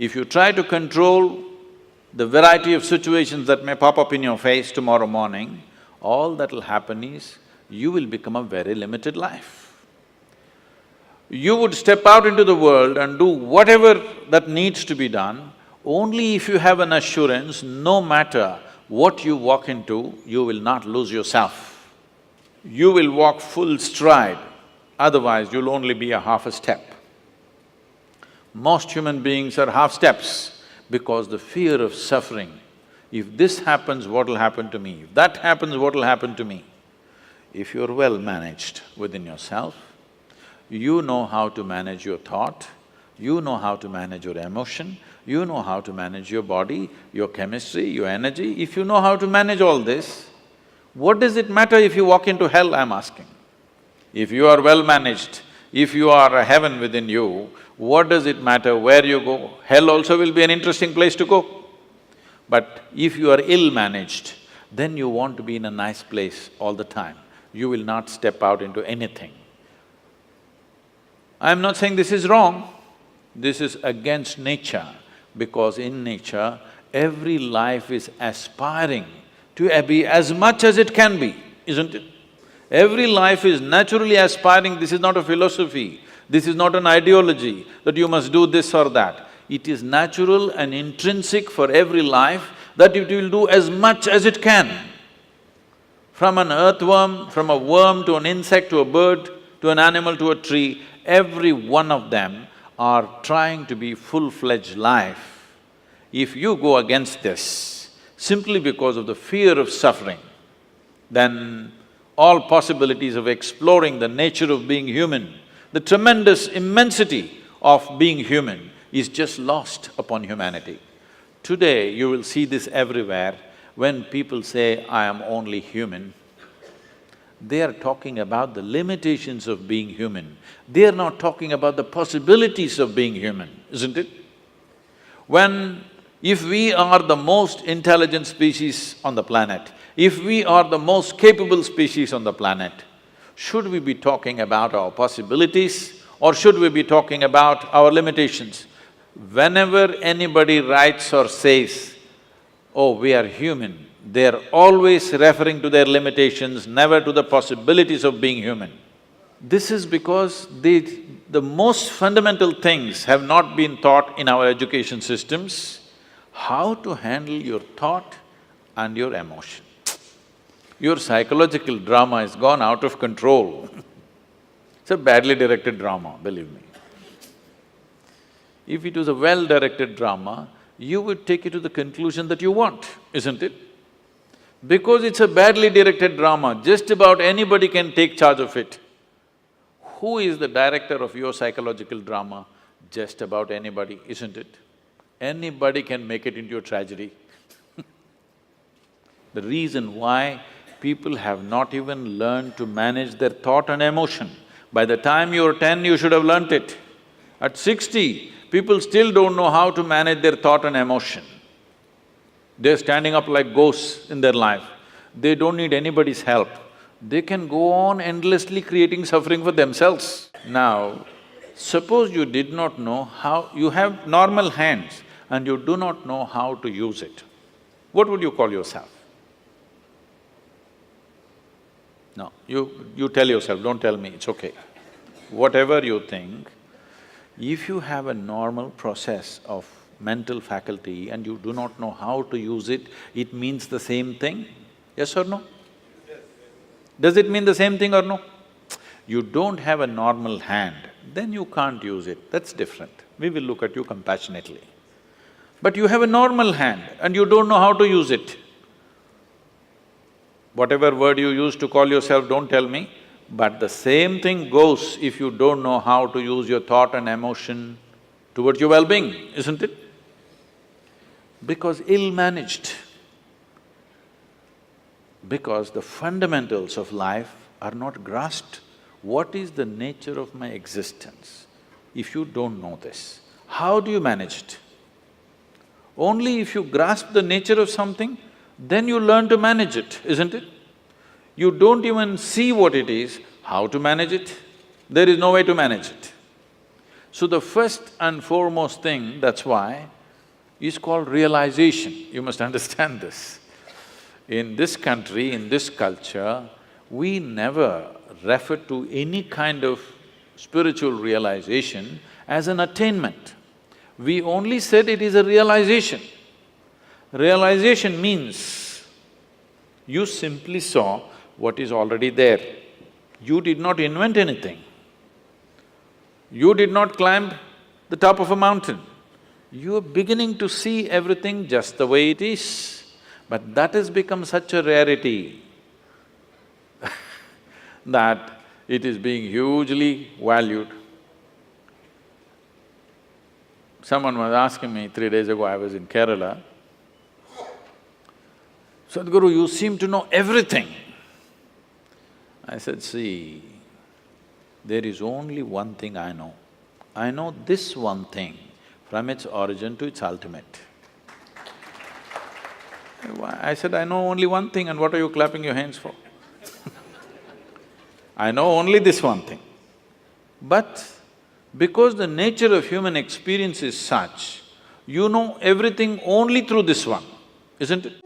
If you try to control the variety of situations that may pop up in your face tomorrow morning, all that'll happen is you will become a very limited life. You would step out into the world and do whatever that needs to be done only if you have an assurance, no matter what you walk into, you will not lose yourself. You will walk full stride, otherwise you'll only be a half a step. Most human beings are half steps because the fear of suffering. If this happens, what'll happen to me? If that happens, what'll happen to me? If you're well managed within yourself, you know how to manage your thought, you know how to manage your emotion, you know how to manage your body, your chemistry, your energy. If you know how to manage all this, what does it matter if you walk into hell, I'm asking? If you are well managed, if you are a heaven within you, what does it matter where you go? Hell also will be an interesting place to go. But if you are ill-managed, then you want to be in a nice place all the time. You will not step out into anything. I'm not saying this is wrong, this is against nature, because in nature, every life is aspiring to be as much as it can be, isn't it? Every life is naturally aspiring, this is not a philosophy, this is not an ideology that you must do this or that. It is natural and intrinsic for every life that it will do as much as it can. From an earthworm, from a worm to an insect to a bird, to an animal to a tree, every one of them are trying to be full-fledged life. If you go against this simply because of the fear of suffering, then all possibilities of exploring the nature of being human, the tremendous immensity of being human is just lost upon humanity. Today, you will see this everywhere. When people say, I am only human, they are talking about the limitations of being human. They are not talking about the possibilities of being human, isn't it? If we are the most intelligent species on the planet, if we are the most capable species on the planet, should we be talking about our possibilities or should we be talking about our limitations? Whenever anybody writes or says, oh, we are human, they're always referring to their limitations, never to the possibilities of being human. This is because the most fundamental things have not been taught in our education systems, how to handle your thought and your emotion. Your psychological drama has gone out of control. It's a badly directed drama, believe me. If it was a well-directed drama, you would take it to the conclusion that you want, isn't it? Because it's a badly directed drama, just about anybody can take charge of it. Who is the director of your psychological drama? Just about anybody, isn't it? Anybody can make it into a tragedy. The reason why people have not even learned to manage their thought and emotion. By the time you're 10, you should have learnt it. At 60, people still don't know how to manage their thought and emotion. They're standing up like ghosts in their life. They don't need anybody's help. They can go on endlessly creating suffering for themselves. Now, suppose you did not know how… you have normal hands and you do not know how to use it. What would you call yourself? No, you tell yourself, don't tell me, it's okay. Whatever you think, if you have a normal process of mental faculty and you do not know how to use it, it means the same thing, yes or no? Does it mean the same thing or no? You don't have a normal hand, then you can't use it, that's different. We will look at you compassionately. But you have a normal hand and you don't know how to use it. Whatever word you use to call yourself, don't tell me, but the same thing goes if you don't know how to use your thought and emotion towards your well-being, isn't it? Because ill-managed. Because the fundamentals of life are not grasped. What is the nature of my existence? If you don't know this, how do you manage it? Only if you grasp the nature of something, then you learn to manage it, isn't it? You don't even see what it is, how to manage it? There is no way to manage it. So the first and foremost thing, that's why is called realization. You must understand this. In this country, in this culture, we never refer to any kind of spiritual realization as an attainment. We only said it is a realization. Realization means you simply saw what is already there. You did not invent anything. You did not climb the top of a mountain. You are beginning to see everything just the way it is. But that has become such a rarity that it is being hugely valued. Someone was asking me 3 days ago, I was in Kerala, "Sadhguru, you seem to know everything." I said, "See, there is only one thing I know. I know this one thing from its origin to its ultimate." I said, "I know only one thing, and what are you clapping your hands for?" I know only this one thing. But because the nature of human experience is such, you know everything only through this one, isn't it?